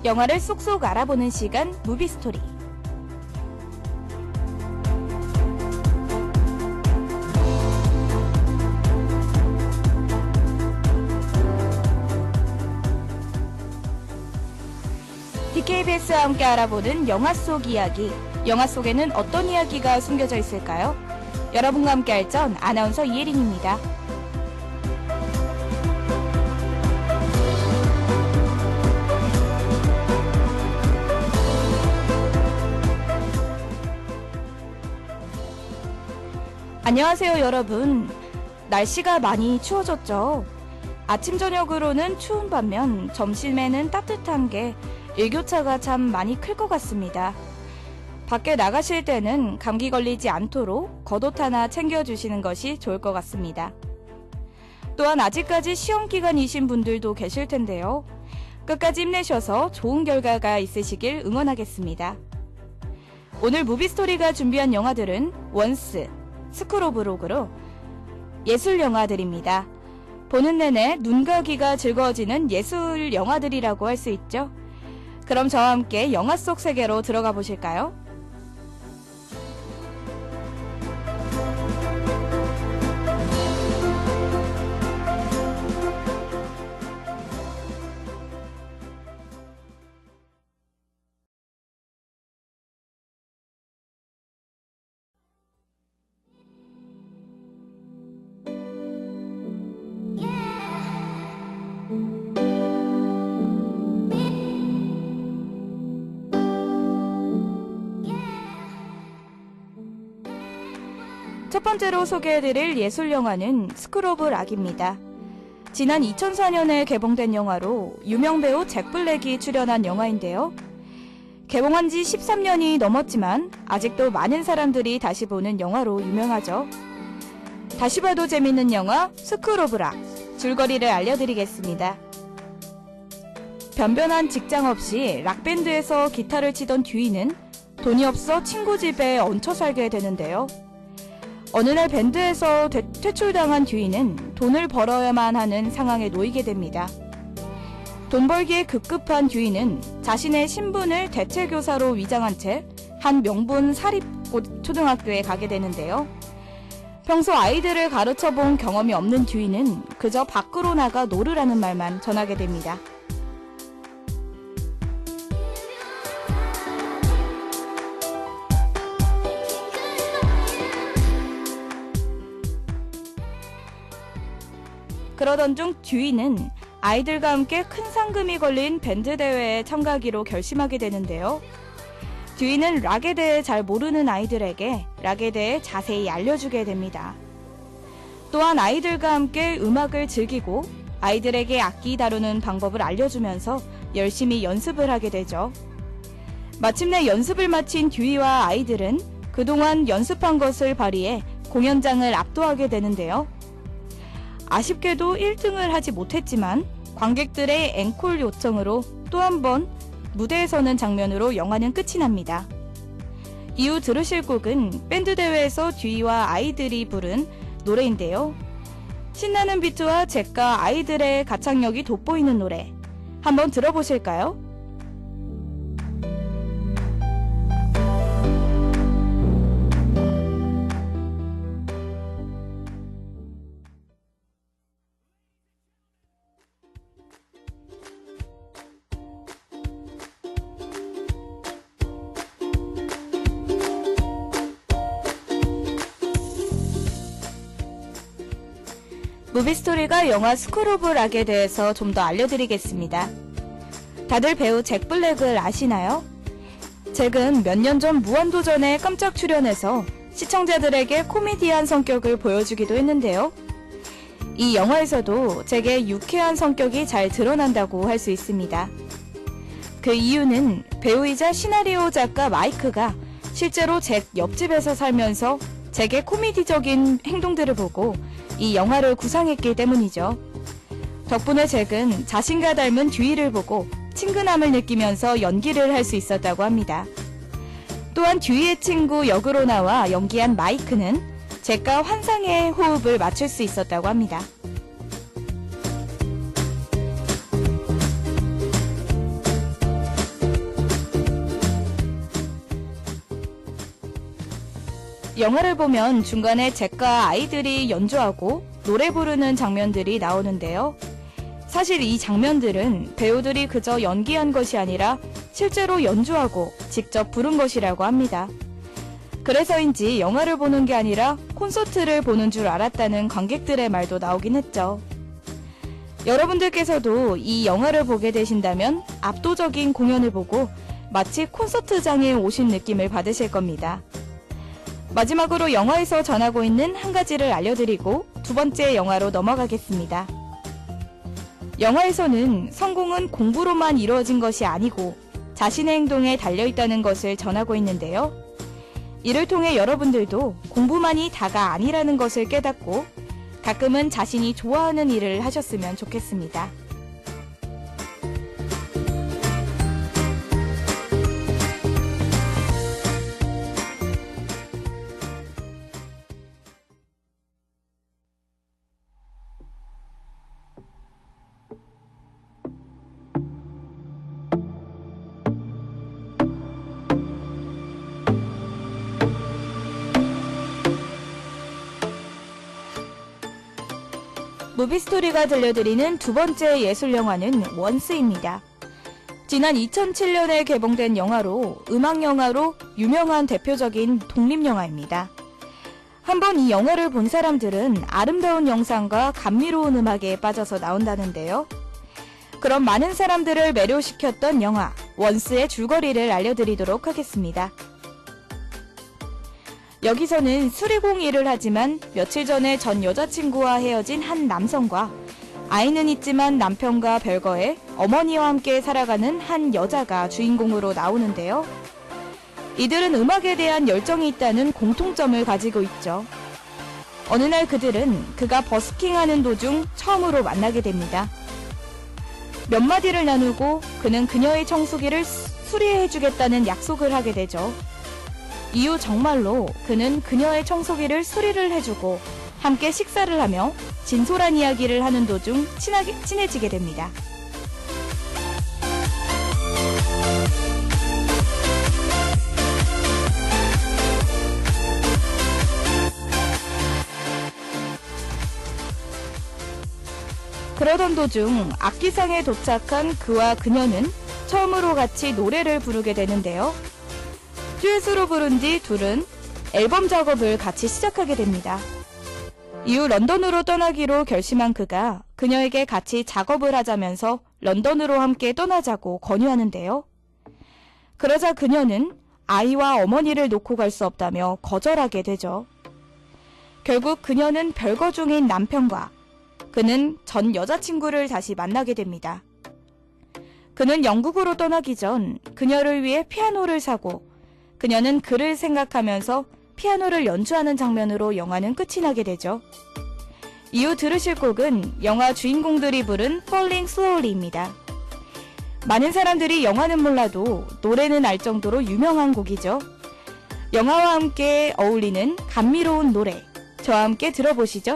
영화를 쏙쏙 알아보는 시간 무비스토리. DKBS와 함께 알아보는 영화 속 이야기. 영화 속에는 어떤 이야기가 숨겨져 있을까요? 여러분과 함께 할 전 아나운서 이혜린입니다. 안녕하세요, 여러분. 날씨가 많이 추워졌죠? 아침 저녁으로는 추운 반면 점심에는 따뜻한 게 일교차가 참 많이 클 것 같습니다. 밖에 나가실 때는 감기 걸리지 않도록 겉옷 하나 챙겨주시는 것이 좋을 것 같습니다. 또한 아직까지 시험 기간이신 분들도 계실 텐데요. 끝까지 힘내셔서 좋은 결과가 있으시길 응원하겠습니다. 오늘 무비스토리가 준비한 영화들은 원스, 스쿨 오브 록으로 예술 영화들입니다. 보는 내내 눈과 귀가 즐거워지는 예술 영화들이라고 할 수 있죠. 그럼 저와 함께 영화 속 세계로 들어가 보실까요? 첫 번째로 소개해드릴 예술영화는 스쿨 오브 락입니다. 지난 2004년에 개봉된 영화로 유명 배우 잭 블랙이 출연한 영화인데요. 개봉한 지 13년이 넘었지만 아직도 많은 사람들이 다시 보는 영화로 유명하죠. 다시 봐도 재밌는 영화 스쿨 오브 락, 줄거리를 알려드리겠습니다. 변변한 직장 없이 락밴드에서 기타를 치던 듀이는 돈이 없어 친구 집에 얹혀 살게 되는데요. 어느 날 밴드에서 퇴출당한 듀이는 돈을 벌어야만 하는 상황에 놓이게 됩니다. 돈 벌기에 급급한 듀이는 자신의 신분을 대체교사로 위장한 채 한 명분 사립초등학교에 가게 되는데요. 평소 아이들을 가르쳐본 경험이 없는 듀이는 그저 밖으로 나가 놀으라는 말만 전하게 됩니다. 그러던 중 듀이는 아이들과 함께 큰 상금이 걸린 밴드 대회에 참가하기로 결심하게 되는데요. 듀이는 락에 대해 잘 모르는 아이들에게 락에 대해 자세히 알려주게 됩니다. 또한 아이들과 함께 음악을 즐기고 아이들에게 악기 다루는 방법을 알려주면서 열심히 연습을 하게 되죠. 마침내 연습을 마친 듀이와 아이들은 그동안 연습한 것을 발휘해 공연장을 압도하게 되는데요. 아쉽게도 1등을 하지 못했지만 관객들의 앵콜 요청으로 또 한 번 무대에 서는 장면으로 영화는 끝이 납니다. 이후 들으실 곡은 밴드 대회에서 듀이와 아이들이 부른 노래인데요. 신나는 비트와 잭과 아이들의 가창력이 돋보이는 노래, 한번 들어보실까요? 무비스토리가 영화 스쿨 오브 락에 대해서 좀 더 알려드리겠습니다. 다들 배우 잭 블랙을 아시나요? 잭은 몇 년 전 무한도전에 깜짝 출연해서 시청자들에게 코미디한 성격을 보여주기도 했는데요. 이 영화에서도 잭의 유쾌한 성격이 잘 드러난다고 할 수 있습니다. 그 이유는 배우이자 시나리오 작가 마이크가 실제로 잭 옆집에서 살면서 잭의 코미디적인 행동들을 보고 이 영화를 구상했기 때문이죠. 덕분에 잭은 자신과 닮은 듀이를 보고 친근함을 느끼면서 연기를 할 수 있었다고 합니다. 또한 듀이의 친구 역으로 나와 연기한 마이크는 잭과 환상의 호흡을 맞출 수 있었다고 합니다. 영화를 보면 중간에 잭과 아이들이 연주하고 노래 부르는 장면들이 나오는데요. 사실 이 장면들은 배우들이 그저 연기한 것이 아니라 실제로 연주하고 직접 부른 것이라고 합니다. 그래서인지 영화를 보는 게 아니라 콘서트를 보는 줄 알았다는 관객들의 말도 나오긴 했죠. 여러분들께서도 이 영화를 보게 되신다면 압도적인 공연을 보고 마치 콘서트장에 오신 느낌을 받으실 겁니다. 마지막으로 영화에서 전하고 있는 한 가지를 알려드리고 두 번째 영화로 넘어가겠습니다. 영화에서는 성공은 공부로만 이루어진 것이 아니고 자신의 행동에 달려있다는 것을 전하고 있는데요. 이를 통해 여러분들도 공부만이 다가 아니라는 것을 깨닫고 가끔은 자신이 좋아하는 일을 하셨으면 좋겠습니다. 무비스토리가 들려드리는 두 번째 예술영화는 원스입니다. 지난 2007년에 개봉된 영화로 음악영화로 유명한 대표적인 독립영화입니다. 한번 이 영화를 본 사람들은 아름다운 영상과 감미로운 음악에 빠져서 나온다는데요. 그럼 많은 사람들을 매료시켰던 영화 원스의 줄거리를 알려드리도록 하겠습니다. 여기서는 수리공 일을 하지만 며칠 전에 전 여자친구와 헤어진 한 남성과 아이는 있지만 남편과 별거해 어머니와 함께 살아가는 한 여자가 주인공으로 나오는데요. 이들은 음악에 대한 열정이 있다는 공통점을 가지고 있죠. 어느 날 그들은 그가 버스킹하는 도중 처음으로 만나게 됩니다. 몇 마디를 나누고 그는 그녀의 청소기를 수리해주겠다는 약속을 하게 되죠. 이후 정말로 그는 그녀의 청소기를 수리를 해주고 함께 식사를 하며 진솔한 이야기를 하는 도중 친해지게 됩니다. 그러던 도중 악기상에 도착한 그와 그녀는 처음으로 같이 노래를 부르게 되는데요. 듀엣으로 부른 뒤 둘은 앨범 작업을 같이 시작하게 됩니다. 이후 런던으로 떠나기로 결심한 그가 그녀에게 같이 작업을 하자면서 런던으로 함께 떠나자고 권유하는데요. 그러자 그녀는 아이와 어머니를 놓고 갈 수 없다며 거절하게 되죠. 결국 그녀는 별거 중인 남편과 그는 전 여자친구를 다시 만나게 됩니다. 그는 영국으로 떠나기 전 그녀를 위해 피아노를 사고 그녀는 그를 생각하면서 피아노를 연주하는 장면으로 영화는 끝이 나게 되죠. 이후 들으실 곡은 영화 주인공들이 부른 Falling Slowly입니다. 많은 사람들이 영화는 몰라도 노래는 알 정도로 유명한 곡이죠. 영화와 함께 어울리는 감미로운 노래, 저와 함께 들어보시죠.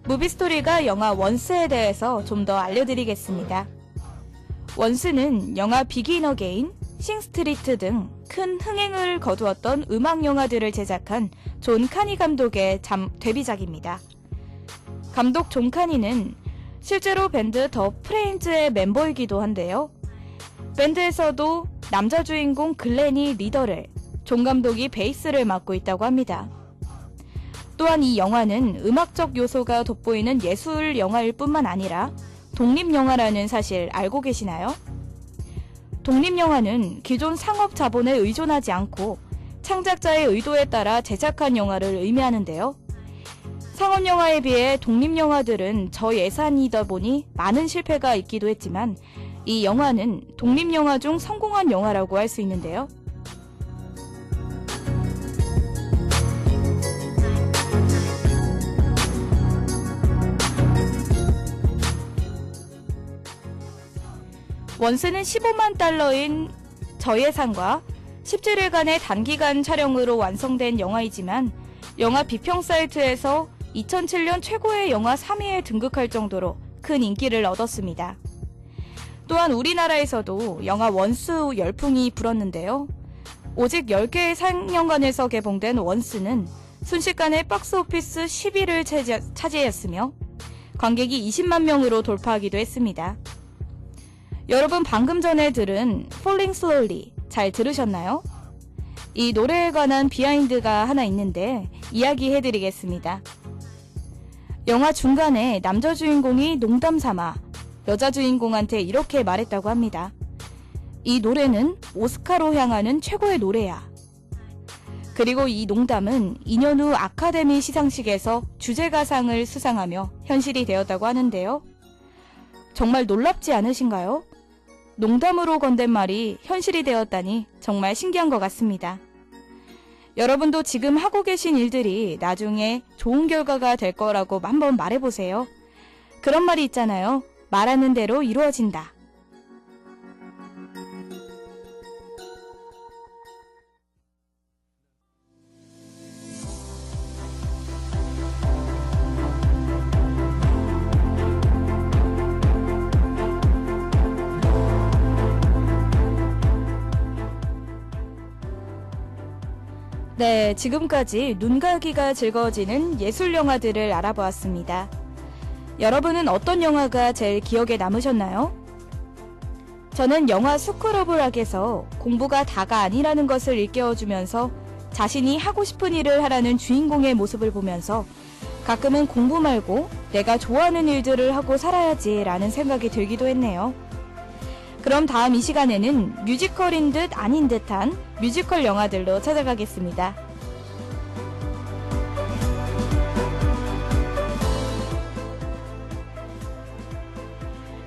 무비스토리가 영화 원스에 대해서 좀 더 알려드리겠습니다. 원스는 영화 비긴 어게인, 싱스트리트 등 큰 흥행을 거두었던 음악 영화들을 제작한 존 카니 감독의 데뷔작입니다. 감독 존 카니는 실제로 밴드 더 프레인즈의 멤버이기도 한데요. 밴드에서도 남자 주인공 글렌이 리더를, 존 감독이 베이스를 맡고 있다고 합니다. 또한 이 영화는 음악적 요소가 돋보이는 예술 영화일 뿐만 아니라 독립영화라는 사실 알고 계시나요? 독립영화는 기존 상업 자본에 의존하지 않고 창작자의 의도에 따라 제작한 영화를 의미하는데요. 상업영화에 비해 독립영화들은 저예산이다 보니 많은 실패가 있기도 했지만 이 영화는 독립영화 중 성공한 영화라고 할 수 있는데요. 원스는 15만 달러인 저예산과 17일간의 단기간 촬영으로 완성된 영화이지만 영화 비평 사이트에서 2007년 최고의 영화 3위에 등극할 정도로 큰 인기를 얻었습니다. 또한 우리나라에서도 영화 원스 열풍이 불었는데요. 오직 10개의 상영관에서 개봉된 원스는 순식간에 박스오피스 10위를 차지했으며 관객이 20만 명으로 돌파하기도 했습니다. 여러분 방금 전에 들은 Falling Slowly 잘 들으셨나요? 이 노래에 관한 비하인드가 하나 있는데 이야기해드리겠습니다. 영화 중간에 남자 주인공이 농담 삼아 여자 주인공한테 이렇게 말했다고 합니다. 이 노래는 오스카로 향하는 최고의 노래야. 그리고 이 농담은 2년 후 아카데미 시상식에서 주제가상을 수상하며 현실이 되었다고 하는데요. 정말 놀랍지 않으신가요? 농담으로 건넨 말이 현실이 되었다니 정말 신기한 것 같습니다. 여러분도 지금 하고 계신 일들이 나중에 좋은 결과가 될 거라고 한번 말해보세요. 그런 말이 있잖아요. 말하는 대로 이루어진다. 네, 지금까지 눈가기가 즐거워지는 예술 영화들을 알아보았습니다. 여러분은 어떤 영화가 제일 기억에 남으셨나요? 저는 영화 스쿨 오브 락에서 공부가 다가 아니라는 것을 일깨워주면서 자신이 하고 싶은 일을 하라는 주인공의 모습을 보면서 가끔은 공부 말고 내가 좋아하는 일들을 하고 살아야지 라는 생각이 들기도 했네요. 그럼 다음 이 시간에는 뮤지컬인 듯 아닌 듯한 뮤지컬 영화들로 찾아가겠습니다.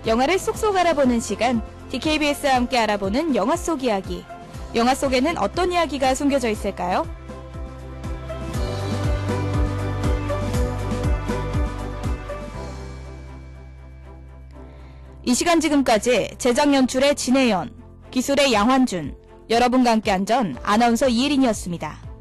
영화를 쏙쏙 알아보는 시간, DKBS와 함께 알아보는 영화 속 이야기. 영화 속에는 어떤 이야기가 숨겨져 있을까요? 이 시간 지금까지 제작 연출의 진혜연, 기술의 양환준, 여러분과 함께한 전 아나운서 이혜린이었습니다.